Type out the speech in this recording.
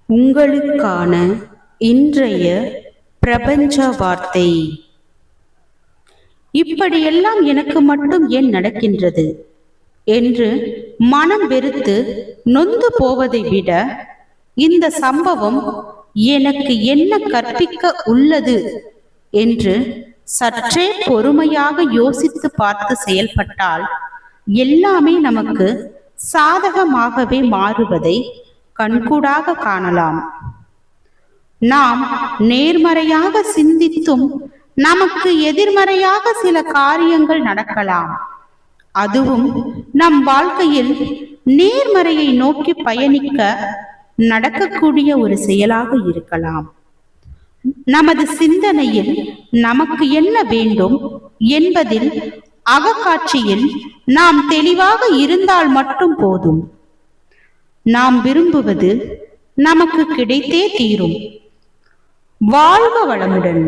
உங்களுக்கான இன்றைய பிரபஞ்ச வார்த்தை. இப்படியெல்லாம் எனக்கு மட்டும் ஏன் நடக்கின்றது என்று மனம் வெறுத்து நொந்து போவதை விட, இந்த சம்பவம் எனக்கு என்ன கற்பிக்க உள்ளது என்று சற்றே பொறுமையாக யோசித்து பார்த்து செயல்பட்டால் எல்லாமே நமக்கு சாதகமாகவே மாறுவதை கண்கூடாக காணலாம். நாம் நேர்மறையாக சிந்தித்தும் நமக்கு எதிர்மறையாக சில காரியங்கள் நடக்கலாம். அதுவும் நம் வாழ்க்கையில் நேர்மறையை நோக்கி பயணிக்க நடக்கக்கூடிய ஒரு செயலாக இருக்கலாம். நமது சிந்தனையில் நமக்கு என்ன வேண்டும் என்பதில் அகக்காட்சியில் நாம் தெளிவாக இருந்தால் மட்டும் போதும். நாம் விரும்புவது நமக்கு கிடைத்தே தீரும். வாழ்க வளமுடன்.